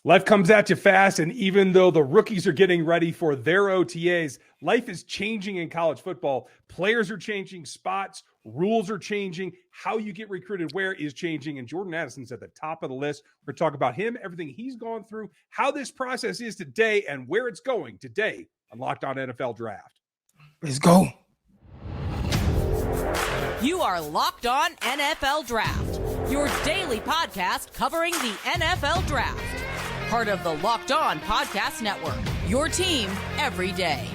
Life comes at you fast, and even though the rookies are getting ready for their OTAs, life is changing in college football. Players are changing, spots, rules are changing, how you get recruited where is changing, and Jordan Addison's at the top of the list. We're going to talk about him, everything he's gone through, how this process is today, and where it's going today on Locked On NFL Draft. Let's go. You are Locked On NFL Draft, your daily podcast covering the NFL Draft. Part of the Locked On Podcast Network, your team every day.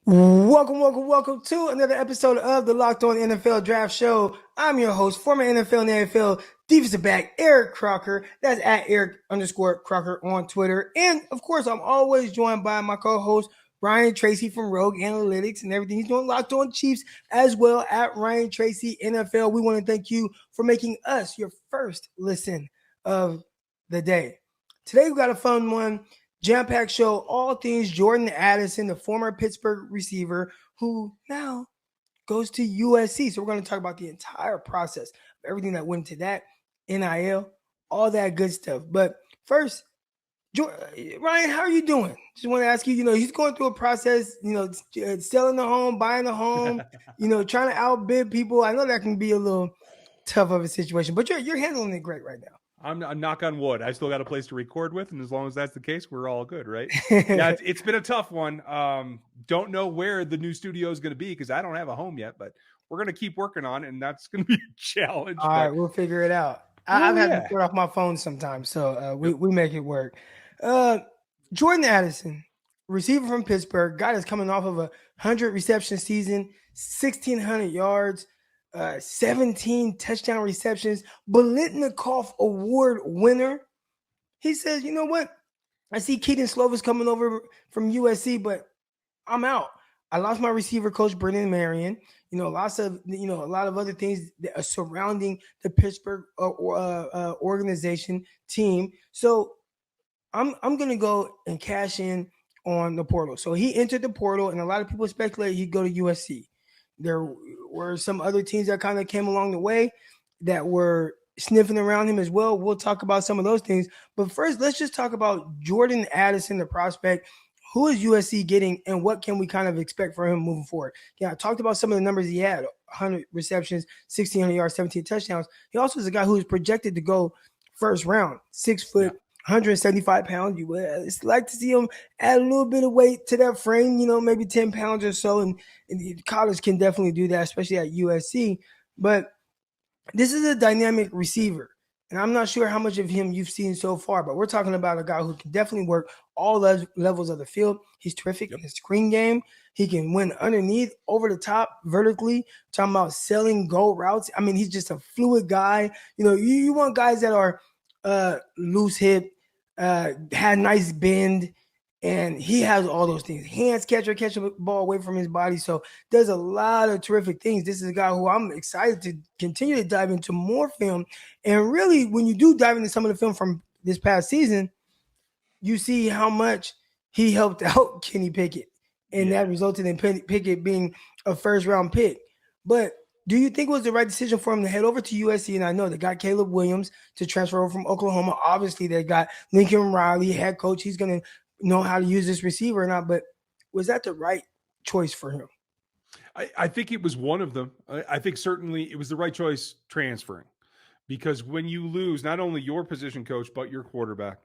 Welcome to another episode of the Locked On NFL Draft Show. I'm your host, former NFL and NFL defensive back, Eric Crocker. That's at Eric_Crocker on Twitter. And, of course, I'm always joined by my co-host, Ryan Tracy from Rogue Analytics and everything he's doing Locked On Chiefs as well at Ryan Tracy NFL. We want to thank you for making us your first listen of the day. Today we got a fun one, jam-packed show, all things Jordan Addison, the former Pittsburgh receiver who now goes to USC. So we're going to talk about the entire process, everything that went into that, NIL, all that good stuff. But first, Ryan, how are you doing? Just want to ask you, he's going through a process, selling the home, buying the home, trying to outbid people. I know that can be a little tough of a situation, but you're handling it great right now. I'm knock on wood. I still got a place to record with, and as long as that's the case, we're all good, right? Yeah, it's been a tough one. Don't know where the new studio is going to be because I don't have a home yet, but we're going to keep working on it, and that's going to be a challenge. All right, we'll figure it out. I've had to put off my phone sometimes, so we make it work. Jordan Addison, receiver from Pittsburgh, guy that's coming off of a 100 reception season, 1,600 yards, 17 touchdown receptions, Biletnikoff award winner. He says, you know what? I see Keaton Slovis coming over from USC, but I'm out. I lost my receiver coach, Brendan Marion. A lot of other things that are surrounding the Pittsburgh organization team. So I'm going to go and cash in on the portal. So he entered the portal, and a lot of people speculate he'd go to USC. There were some other teams that kind of came along the way that were sniffing around him as well. We'll talk about some of those things. But first, let's just talk about Jordan Addison, the prospect. Who is USC getting, and what can we kind of expect for him moving forward? Yeah, I talked about some of the numbers he had, 100 receptions, 1,600 yards, 17 touchdowns. He also is a guy who is projected to go first round, 6 foot, 175 pounds. You would like to see him add a little bit of weight to that frame, maybe 10 pounds or so. And college can definitely do that, especially at USC. But this is a dynamic receiver. And I'm not sure how much of him you've seen so far, but we're talking about a guy who can definitely work all levels of the field. He's terrific in the screen game. He can win underneath, over the top, vertically. Talking about selling goal routes. I mean, he's just a fluid guy. You want guys that are loose hip, had nice bend, and he has all those things. Hands catcher, catch a ball away from his body. So there's a lot of terrific things. This is a guy who I'm excited to continue to dive into more film. And really, when you do dive into some of the film from this past season, you see how much he helped out Kenny Pickett. And that resulted in Pickett being a first-round pick. But do you think it was the right decision for him to head over to USC? And I know they got Caleb Williams to transfer over from Oklahoma. Obviously, they got Lincoln Riley, head coach. He's going to know how to use this receiver or not. But was that the right choice for him? I think it was one of them. I think certainly it was the right choice transferring. Because when you lose not only your position coach, but your quarterback,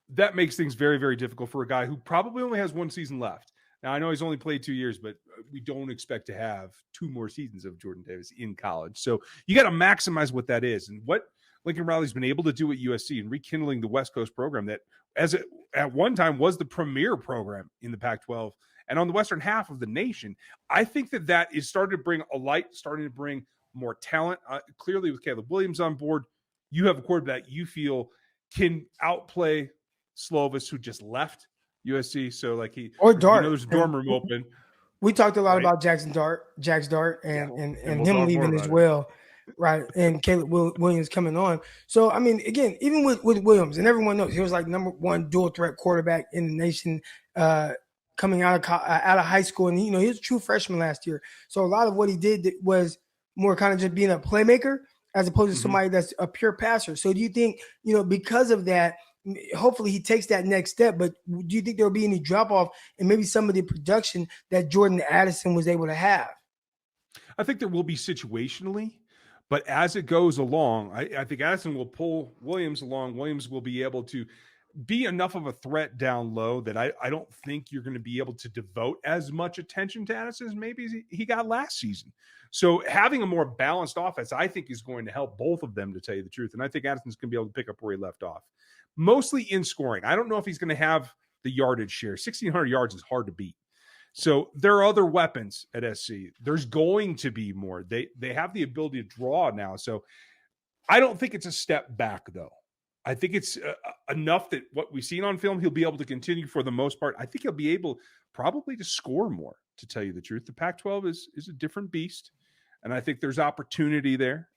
that makes things very, very difficult for a guy who probably only has one season left. Now, I know he's only played 2 years, but we don't expect to have 2 more seasons of Jordan Davis in college. So you got to maximize what that is. And what Lincoln Riley's been able to do at USC and rekindling the West Coast program that at one time was the premier program in the Pac-12 and on the western half of the nation, I think that is starting to bring a light, starting to bring more talent. Clearly with Caleb Williams on board, you have a quarterback you feel can outplay Slovis, who just left USC, so like Dart. There's a dorm room open. We talked a lot about Jax Dart, and him leaving as well, right? And Caleb Williams coming on. So I mean, again, even with Williams, and everyone knows he was like number 1 dual threat quarterback in the nation coming out of high school, and he was a true freshman last year. So a lot of what he did was more kind of just being a playmaker as opposed to somebody that's a pure passer. So do you think, because of that, hopefully he takes that next step, but do you think there'll be any drop off in maybe some of the production that Jordan Addison was able to have? I think there will be situationally, but as it goes along, I think Addison will pull Williams along. Williams will be able to be enough of a threat down low that I don't think you're going to be able to devote as much attention to Addison as maybe he got last season. So having a more balanced offense, I think, is going to help both of them, to tell you the truth. And I think Addison's going to be able to pick up where he left off, mostly in scoring. I don't know if he's going to have the yardage share. 1,600 yards is hard to beat. So there are other weapons at SC. There's going to be more. They have the ability to draw now. So I don't think it's a step back, though. I think it's enough that what we've seen on film, he'll be able to continue for the most part. I think he'll be able probably to score more, to tell you the truth. The Pac-12 is a different beast, and I think there's opportunity there.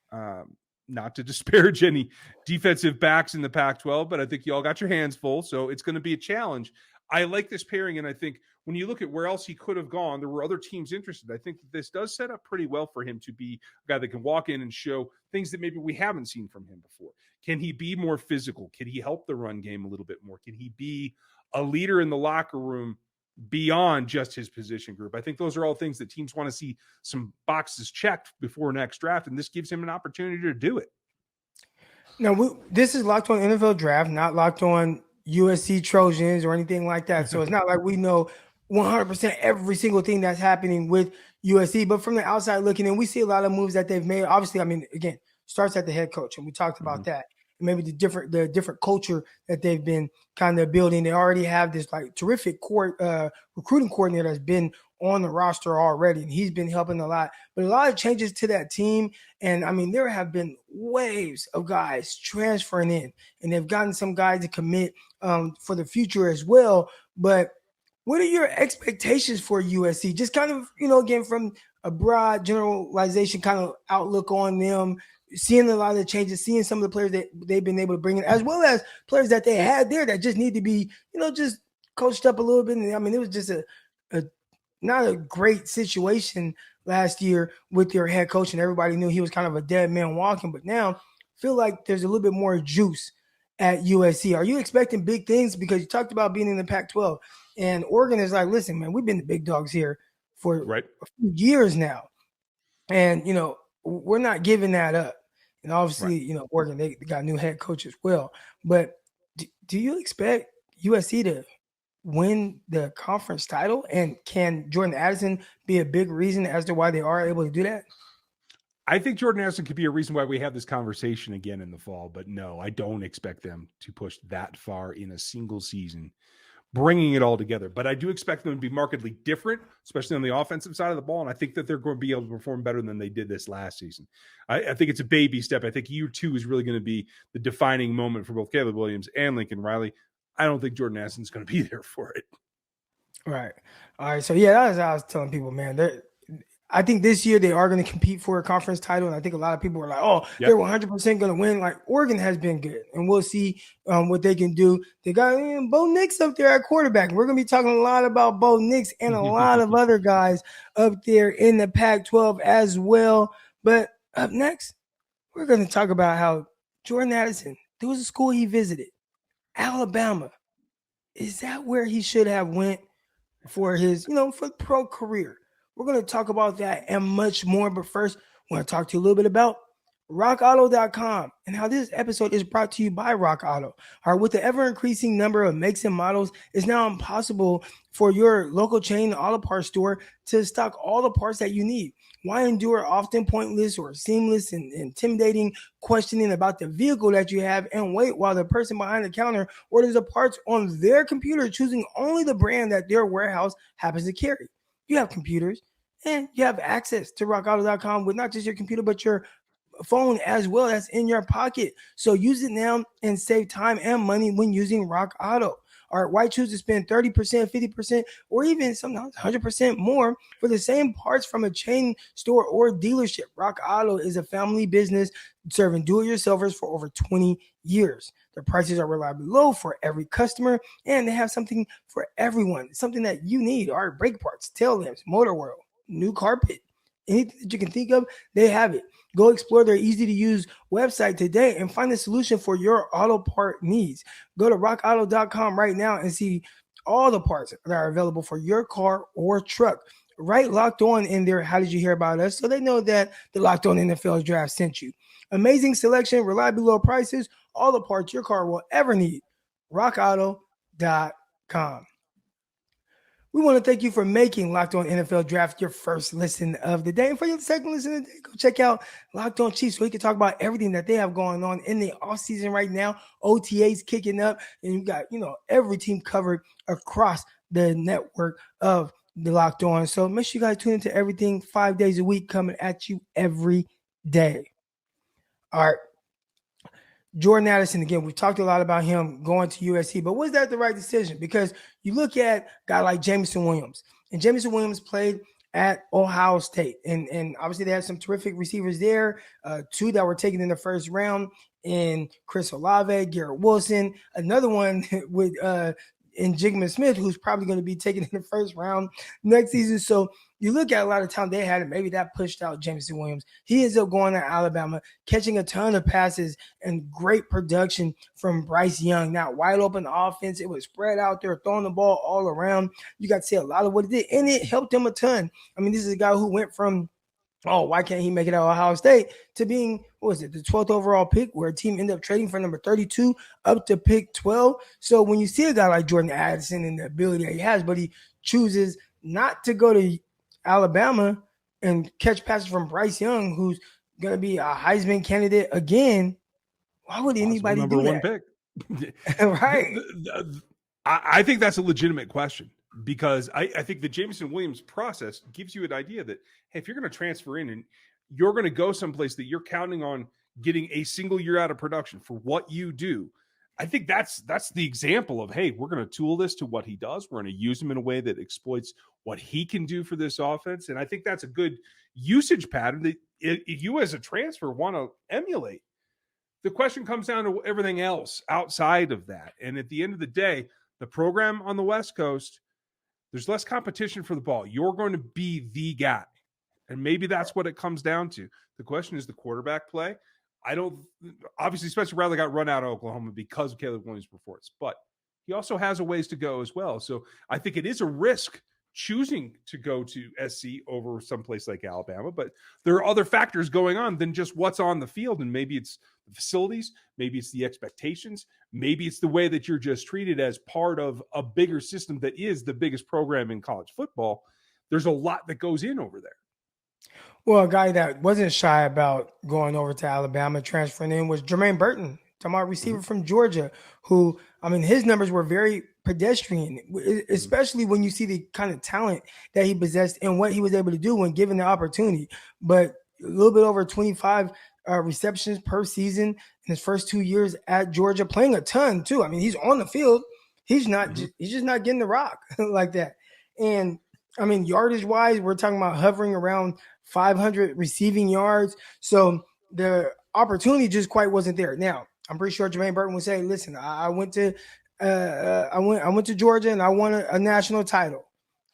Not to disparage any defensive backs in the Pac-12, but I think you all got your hands full, so it's going to be a challenge. I like this pairing, and I think when you look at where else he could have gone, there were other teams interested. I think that this does set up pretty well for him to be a guy that can walk in and show things that maybe we haven't seen from him before. Can he be more physical? Can he help the run game a little bit more? Can he be a leader in the locker room beyond just his position group? I think those are all things that teams want to see some boxes checked before next draft, and this gives him an opportunity to do it. Now, this is Locked On NFL Draft, not Locked On USC Trojans or anything like that. So it's not like we know 100% every single thing that's happening with USC, but from the outside looking in, we see a lot of moves that they've made. Obviously, I mean, again, starts at the head coach, and we talked about that. And maybe the different culture that they've been kind of building. They already have this like terrific recruiting coordinator that's been on the roster already, and he's been helping a lot. But a lot of changes to that team, and I mean, there have been waves of guys transferring in, and they've gotten some guys to commit for the future as well. But what are your expectations for USC? Just kind of, again, from a broad generalization kind of outlook on them, seeing a lot of the changes, seeing some of the players that they've been able to bring in, as well as players that they had there that just need to be, just coached up a little bit. And I mean, it was just a not a great situation last year with your head coach, and everybody knew he was kind of a dead man walking. But now I feel like there's a little bit more juice at USC. Are you expecting big things? Because you talked about being in the Pac-12, and Oregon is like, listen, man, we've been the big dogs here for a few years now. And, we're not giving that up. And obviously, Oregon, they got a new head coach as well. But do you expect USC to win the conference title? And can Jordan Addison be a big reason as to why they are able to do that? I think Jordan Addison could be a reason why we have this conversation again in the fall. But no, I don't expect them to push that far in a single season, bringing it all together. But I do expect them to be markedly different, especially on the offensive side of the ball. And I think that they're going to be able to perform better than they did this last season. I think it's a baby step. I think year 2 is really going to be the defining moment for both Caleb Williams and Lincoln Riley. I don't think Jordan Addison's going to be there for it. Right. All right. So, yeah, that's how I was telling people, man. I think this year they are going to compete for a conference title, and I think a lot of people are like, oh, they're 100% going to win. Like, Oregon has been good, and we'll see what they can do. They got Bo Nix up there at quarterback. We're going to be talking a lot about Bo Nix and a lot of other guys up there in the Pac-12 as well. But up next, we're going to talk about how Jordan Addison, there was a school he visited, Alabama. Is that where he should have went for his, for the pro career? We're going to talk about that and much more. But first, I want to talk to you a little bit about RockAuto.com and how this episode is brought to you by Rock Auto. All right, with the ever-increasing number of makes and models, it's now impossible for your local chain auto parts store to stock all the parts that you need. Why endure often pointless or seamless and intimidating questioning about the vehicle that you have and wait while the person behind the counter orders the parts on their computer, choosing only the brand that their warehouse happens to carry? You have computers and you have access to rockauto.com with not just your computer, but your phone as well. That's in your pocket. So use it now and save time and money when using Rock Auto. All right, why choose to spend 30%, 50%, or even sometimes 100% more for the same parts from a chain store or dealership? Rock Auto is a family business serving do-it-yourselfers for over 20 years. Their prices are reliably low for every customer, and they have something for everyone, something that you need. All right, brake parts, tail lamps, motor oil, new carpet, anything that you can think of, they have it. Go explore their easy-to-use website today and find a solution for your auto part needs. Go to rockauto.com right now and see all the parts that are available for your car or truck. Right, Locked On in there. How did you hear about us? So they know that the Locked On NFL Draft sent you. Amazing selection, reliably low prices, all the parts your car will ever need. rockauto.com. We want to thank you for making Locked On NFL Draft your first listen of the day. And for your second listen of the day, go check out Locked On Chiefs so we can talk about everything that they have going on in the offseason right now. OTAs kicking up, and you got, every team covered across the network of the Locked On. So make sure you guys tune into everything 5 days a week coming at you every day. All right. Jordan Addison, again, we've talked a lot about him going to USC, but was that the right decision? Because you look at a guy like Jameson Williams, and Jameson Williams played at Ohio State, and obviously they had some terrific receivers there, two that were taken in the first round, in Chris Olave, Garrett Wilson, another one with in Jigman Smith, who's probably going to be taken in the first round next season. So you look at a lot of time they had, and maybe that pushed out Jameson Williams. He ends up going to Alabama, catching a ton of passes and great production from Bryce Young. Now, wide open offense. It was spread out there, throwing the ball all around. You got to see a lot of what it did, and it helped him a ton. I mean, this is a guy who went from, why can't he make it out of Ohio State, to being, the 12th overall pick, where a team ended up trading for number 32 up to pick 12. So when you see a guy like Jordan Addison and the ability that he has, but he chooses not to go to Alabama and catch passes from Bryce Young, who's going to be a Heisman candidate again, why would anybody do that? Number one pick. Right. I think that's a legitimate question, because I think the Jameson Williams process gives you an idea that, hey, if you're going to transfer in and you're going to go someplace that you're counting on getting a single year out of production for what you do, I think that's the example of, hey, we're going to tool this to what he does. We're going to use him in a way that exploits what he can do for this offense. And I think that's a good usage pattern that you as a transfer want to emulate. The question comes down to everything else outside of that. And at the end of the day, the program on the West Coast, there's less competition for the ball. You're going to be the guy. And maybe that's what it comes down to. The question is the quarterback play. Obviously, Spencer Rattler got run out of Oklahoma because of Caleb Williams' performance, but he also has a ways to go as well. So I think it is a risk choosing to go to SC over someplace like Alabama, but there are other factors going on than just what's on the field. And maybe it's the facilities, maybe it's the expectations, maybe it's the way that you're just treated as part of a bigger system that is the biggest program in college football. There's a lot that goes in over there. Well, a guy that wasn't shy about going over to Alabama, transferring in, was Jermaine Burton, talking about receiver from Georgia, who, his numbers were very pedestrian, especially when you see the kind of talent that he possessed and what he was able to do when given the opportunity. But a little bit over 25 receptions per season in his first 2 years at Georgia, playing a ton too. He's on the field. He's not, he's just not getting the rock like that. And yardage wise, we're talking about hovering around 500 receiving yards. So the opportunity just quite wasn't there. Now, I'm pretty sure Jermaine Burton would say, listen, I went to Georgia and I won a national title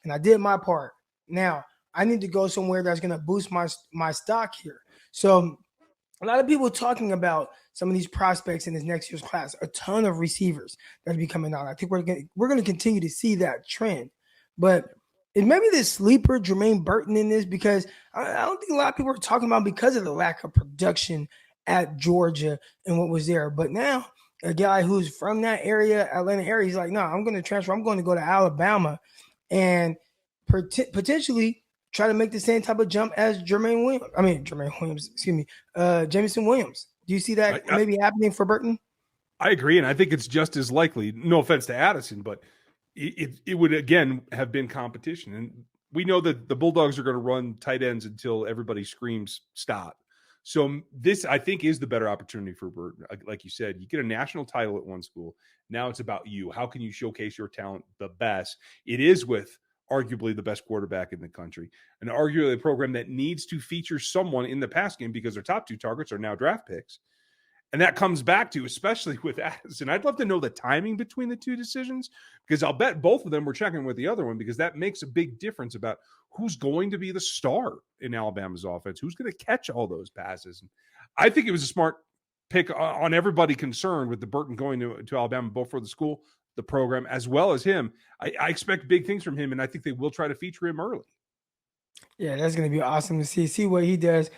and I did my part. Now I need to go somewhere that's going to boost my stock here. So a lot of people talking about some of these prospects in this next year's class, a ton of receivers that are be coming out. I think we're going to continue to see that trend, but it may be this sleeper Jermaine Burton in this, because I don't think a lot of people are talking about because of the lack of production at Georgia and what was there. But now a guy who's from that area, Atlanta area, he's like, no, I'm going to transfer. I'm going to go to Alabama and potentially try to make the same type of jump as Jameson Williams. Do you see that maybe happening for Burton? I agree. And I think it's just as likely, no offense to Addison, but it would, again, have been competition. And we know that the Bulldogs are going to run tight ends until everybody screams stop. So this, I think, is the better opportunity for Burton. Like you said, you get a national title at one school. Now it's about you. How can you showcase your talent the best? It is with arguably the best quarterback in the country, and arguably a program that needs to feature someone in the pass game because their top 2 targets are now draft picks. And that comes back to, especially with Addison, I'd love to know the timing between the 2 decisions, because I'll bet both of them were checking with the other one, because that makes a big difference about who's going to be the star in Alabama's offense, who's going to catch all those passes. And I think it was a smart pick on everybody concerned with the Burton going to Alabama, both for the school, the program, as well as him. I expect big things from him, and I think they will try to feature him early. Yeah, that's going to be awesome to see what he does.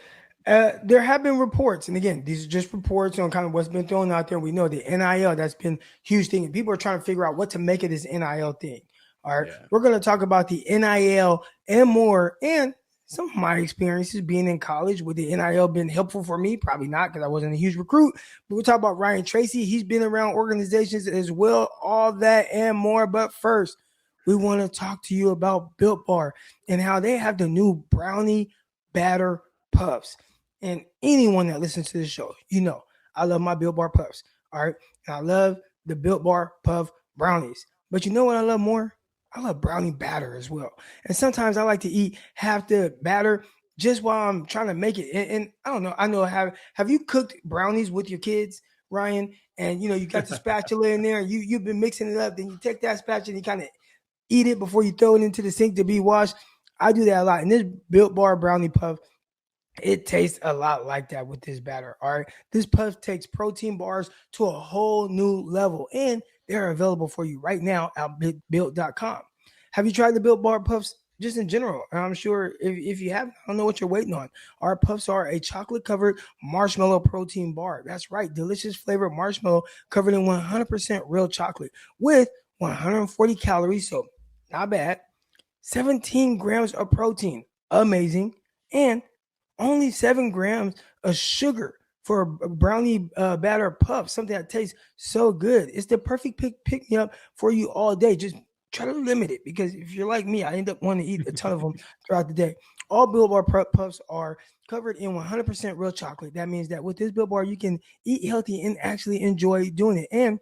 There have been reports, and again, these are just reports on kind of what's been thrown out there. We know the NIL, that's been a huge thing, and people are trying to figure out what to make of this NIL thing. All right, We're going to talk about the NIL and more, and some of my experiences being in college. Would the NIL been helpful for me? Probably not, because I wasn't a huge recruit. But we'll talk about Ryan Tracy. He's been around organizations as well, all that and more. But first, we want to talk to you about Built Bar and how they have the new brownie batter puffs. And anyone that listens to this show, you know, I love my Built Bar puffs. All right. And I love the Built Bar puff brownies. But you know what I love more? I love brownie batter as well. And sometimes I like to eat half the batter just while I'm trying to make it. And I don't know. I know, have you cooked brownies with your kids, Ryan? And, you know, you got the spatula in there. You've been mixing it up. Then you take that spatula and you kind of eat it before you throw it into the sink to be washed. I do that a lot. And this Built Bar brownie puff, it tastes a lot like that with this batter. All right. This puff takes protein bars to a whole new level, and they're available for you right now at built.com. Have you tried the Built Bar puffs just in general? And I'm sure if you haven't, I don't know what you're waiting on. Our puffs are a chocolate covered marshmallow protein bar. That's right. Delicious flavored marshmallow covered in 100% real chocolate with 140 calories. So not bad. 17 grams of protein. Amazing. And only 7 grams of sugar for a brownie batter puff, something that tastes so good. It's the perfect pick-me-up for you all day. Just try to limit it, because if you're like me, I end up wanting to eat a ton of them throughout the day. All Built Bar puffs are covered in 100% real chocolate. That means that with this Built Bar, you can eat healthy and actually enjoy doing it. And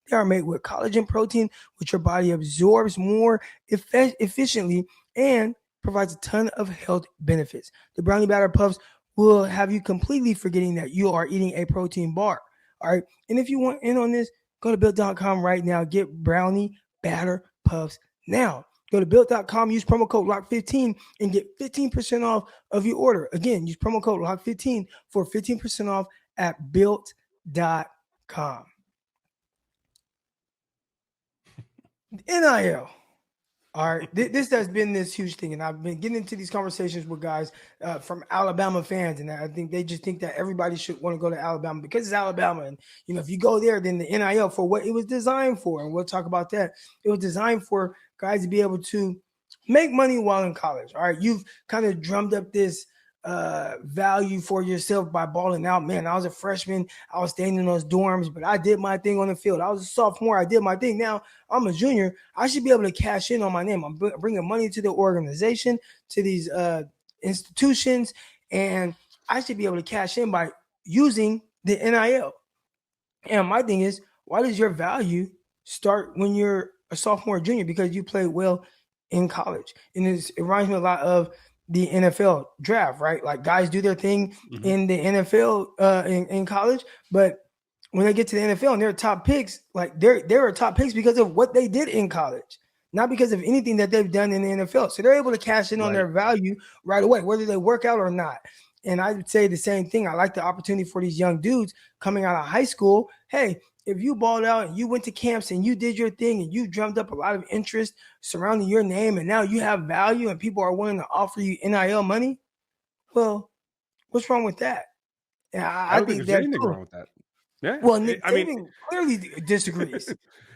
they are made with collagen protein, which your body absorbs more efficiently and provides a ton of health benefits. The brownie batter puffs will have you completely forgetting that you are eating a protein bar. All right. And if you want in on this, go to built.com right now. Get brownie batter puffs now. Go to built.com, use promo code LOCK15 and get 15% off of your order. Again, use promo code LOCK15 for 15% off at built.com. NIL. All right, this has been this huge thing, and I've been getting into these conversations with guys from Alabama fans, and I think they just think that everybody should want to go to Alabama because it's Alabama, and you know, if you go there, then the NIL for what it was designed for, and we'll talk about that. It was designed for guys to be able to make money while in college. All right, you've kind of drummed up this value for yourself by balling out. Man, I was a freshman. I was staying in those dorms, but I did my thing on the field. I was a sophomore. I did my thing. Now I'm a junior. I should be able to cash in on my name. I'm bringing money to the organization, to these institutions, and I should be able to cash in by using the NIL. And my thing is, why does your value start when you're a sophomore or junior? Because you played well in college. And it reminds me a lot of the NFL draft, right? Like guys do their thing in the NFL in college, but when they get to the NFL and they're top picks, like they're top picks because of what they did in college, not because of anything that they've done in the NFL. So they're able to cash in on their value right away, whether they work out or not. And I would say the same thing. I like the opportunity for these young dudes coming out of high school. Hey, if you balled out and you went to camps and you did your thing and you drummed up a lot of interest surrounding your name and now you have value and people are willing to offer you NIL money, well, what's wrong with that? And I think there's anything wrong with that. Yeah. Well, Nick Saban clearly disagrees.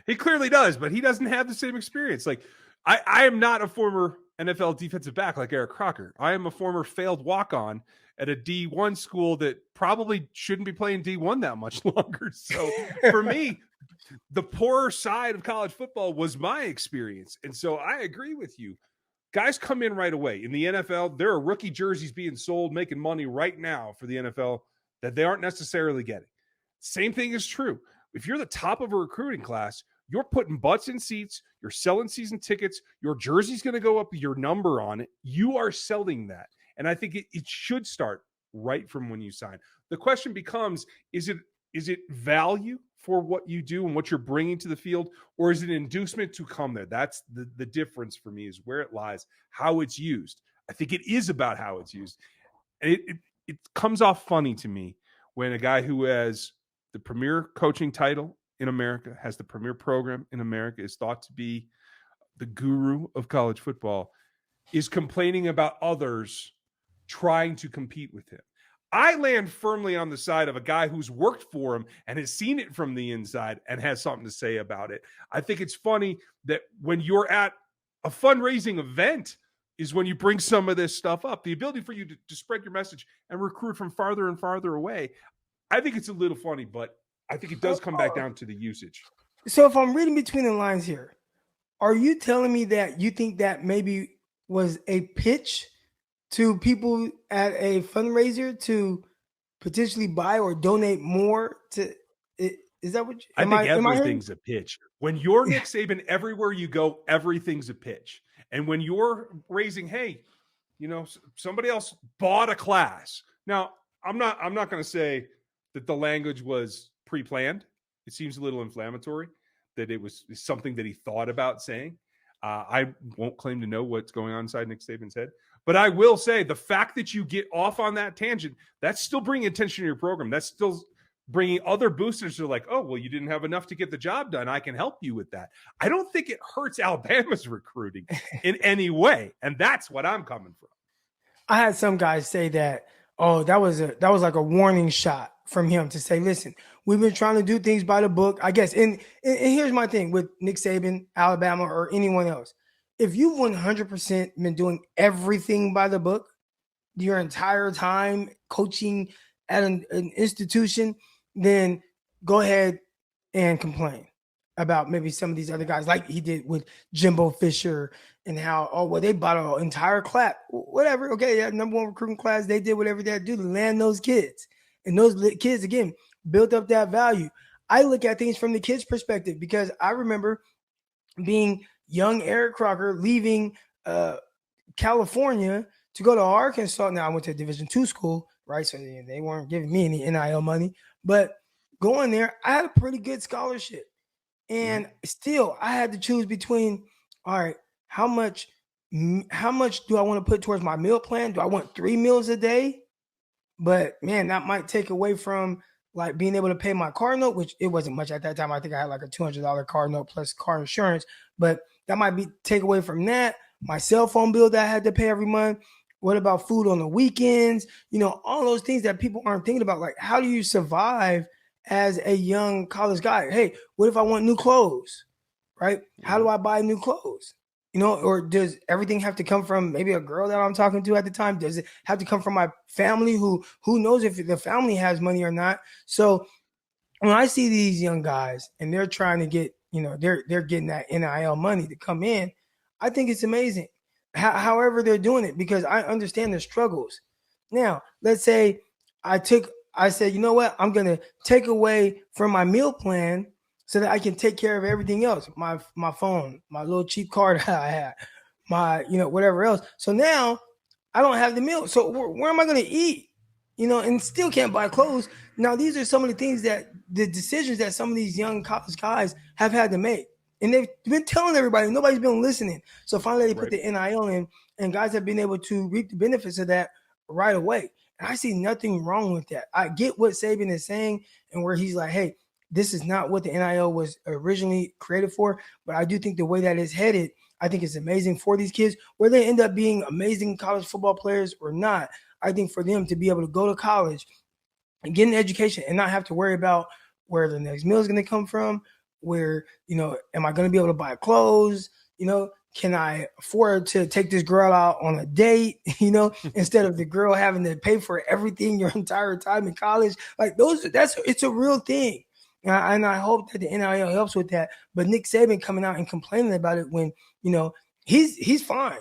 He clearly does, but he doesn't have the same experience. Like I am not a former NFL defensive back like Eric Crocker. I am a former failed walk-on at a D1 school that probably shouldn't be playing D1 that much longer. So for me, the poorer side of college football was my experience. And so I agree with you. Guys come in right away. In the NFL, there are rookie jerseys being sold, making money right now for the NFL that they aren't necessarily getting. Same thing is true. If you're the top of a recruiting class, you're putting butts in seats, you're selling season tickets, your jersey's going to go up with your number on it. You are selling that. And I think it should start right from when you sign. The question becomes, is it value for what you do and what you're bringing to the field, or is it an inducement to come there? That's the difference for me, is where it lies, how it's used. I think it is about how it's used. And it comes off funny to me when a guy who has the premier coaching title in America, has the premier program in America, is thought to be the guru of college football, is complaining about others trying to compete with him. I land firmly on the side of a guy who's worked for him and has seen it from the inside and has something to say about it. I think it's funny that when you're at a fundraising event is when you bring some of this stuff up. The ability for you to spread your message and recruit from farther and farther away. I think it's a little funny, but I think it does come back down to the usage. So if I'm reading between the lines here, are you telling me that you think that maybe was a pitch to people at a fundraiser to potentially buy or donate more to it? Is that what you, I think everything's a pitch. When you're Nick Saban, everywhere you go, everything's a pitch. And when you're raising, hey, somebody else bought a class. Now, I'm not going to say that the language was pre-planned. It seems a little inflammatory, that it was something that he thought about saying. I won't claim to know what's going on inside Nick Saban's head. But I will say the fact that you get off on that tangent, that's still bringing attention to your program. That's still bringing other boosters who are like, oh, well, you didn't have enough to get the job done. I can help you with that. I don't think it hurts Alabama's recruiting in any way. And that's what I'm coming from. I had some guys say that, oh, that was like a warning shot from him to say, listen, we've been trying to do things by the book, I guess. And here's my thing with Nick Saban, Alabama, or anyone else. If you've 100% been doing everything by the book your entire time coaching at an institution, then go ahead and complain about maybe some of these other guys, like he did with Jimbo Fisher, and how, oh, well, they bought an entire class. Whatever. Okay, yeah, number one recruiting class, they did whatever they had to do to land those kids. And those kids, again, built up that value. I look at things from the kids' perspective because I remember being young Eric Crocker leaving California to go to Arkansas. Now, I went to a Division II school, right? So they weren't giving me any NIL money. But going there, I had a pretty good scholarship. And still, I had to choose between, all right, how much do I want to put towards my meal plan? Do I want 3 meals a day? But, man, that might take away from, like, being able to pay my car note, which it wasn't much at that time. I think I had like a $200 car note plus car insurance. But that might be take away from that. My cell phone bill that I had to pay every month. What about food on the weekends? All those things that people aren't thinking about. Like, how do you survive as a young college guy? Hey, what if I want new clothes, right? How do I buy new clothes? Or does everything have to come from maybe a girl that I'm talking to at the time? Does it have to come from my family who knows if the family has money or not? So when I see these young guys and they're trying to get, they're getting that NIL money to come in, I think it's amazing. However they're doing it, because I understand the struggles. Now, let's say I said, you know what? I'm going to take away from my meal plan so that I can take care of everything else. My phone, my little cheap card I had, my, whatever else. So now I don't have the meal. So where am I going to eat? And still can't buy clothes. Now, these are some of the things the decisions that some of these young college guys have had to make. And they've been telling everybody, nobody's been listening. So finally they put the NIL in, and guys have been able to reap the benefits of that right away. And I see nothing wrong with that. I get what Saban is saying and where he's like, hey, this is not what the NIL was originally created for. But I do think the way that it's headed, I think it's amazing for these kids, whether they end up being amazing college football players or not. I think for them to be able to go to college and get an education and not have to worry about where the next meal is going to come from, where, am I going to be able to buy clothes? Can I afford to take this girl out on a date, instead of the girl having to pay for everything your entire time in college? Like it's a real thing. And I hope that the NIL helps with that. But Nick Saban coming out and complaining about it when, he's fine.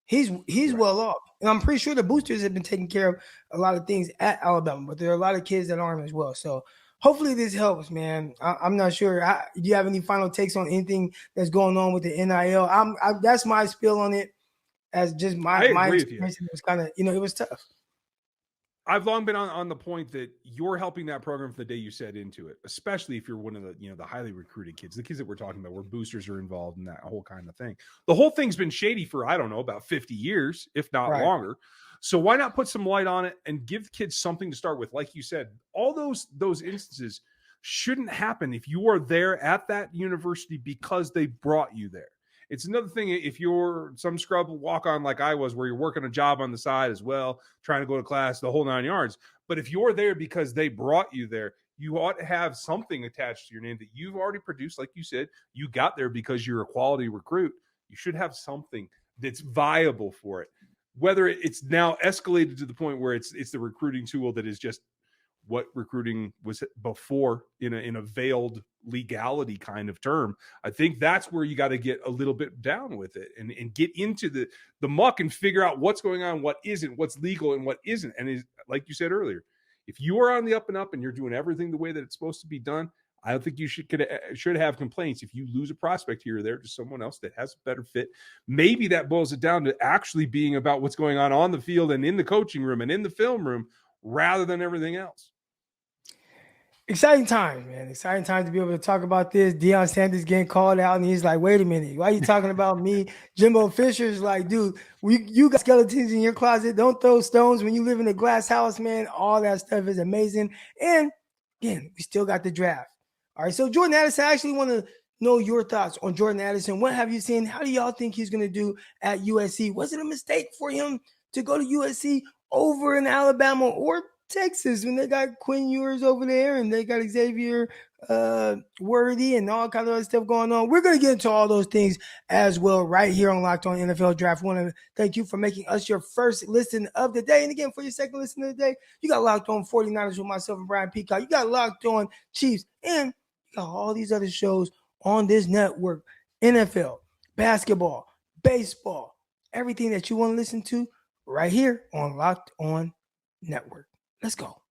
he's Right. well off. And I'm pretty sure the boosters have been taking care of a lot of things at Alabama, but there are a lot of kids that aren't as well. So hopefully this helps, man. I'm not sure. Do you have any final takes on anything that's going on with the NIL? That's my spill on it. As just my experience, it was kind of, it was tough. I've long been on the point that you're helping that program from the day you set into it, especially if you're one of the, the highly recruited kids, the kids that we're talking about where boosters are involved in that whole kind of thing. The whole thing's been shady for, I don't know, about 50 years, if not longer. So why not put some light on it and give kids something to start with? Like you said, all those instances shouldn't happen if you are there at that university because they brought you there. It's another thing if you're some scrub walk on like I was, where you're working a job on the side as well, trying to go to class, the whole 9 yards. But if you're there because they brought you there, you ought to have something attached to your name that you've already produced. Like you said, you got there because you're a quality recruit. You should have something that's viable for it. Whether it's now escalated to the point where it's the recruiting tool that is just what recruiting was before in a veiled legality kind of term. I think that's where you got to get a little bit down with it and get into the muck and figure out what's going on, what isn't, what's legal and what isn't. And like you said earlier, if you are on the up and up and you're doing everything the way that it's supposed to be done, I don't think you should have complaints if you lose a prospect here or there to someone else that has a better fit. Maybe that boils it down to actually being about what's going on the field and in the coaching room and in the film room rather than everything else. Exciting times, man. Exciting times to be able to talk about this. Deion Sanders getting called out, and he's like, wait a minute. Why are you talking about me? Jimbo Fisher's like, dude, you got skeletons in your closet. Don't throw stones when you live in a glass house, man. All that stuff is amazing. And, again, we still got the draft. All right, so Jordan Addison, I actually want to know your thoughts on Jordan Addison. What have you seen? How do y'all think he's going to do at USC? Was it a mistake for him to go to USC over in Alabama or Texas when they got Quinn Ewers over there and they got Xavier Worthy and all kind of other stuff going on? We're going to get into all those things as well right here on Locked On NFL Draft. I want to thank you for making us your first listen of the day. And again, for your second listen of the day, you got Locked On 49ers with myself and Brian Peacock. You got Locked On Chiefs, and you got all these other shows on this network: NFL, basketball, baseball, everything that you want to listen to right here on Locked On Network. Let's go.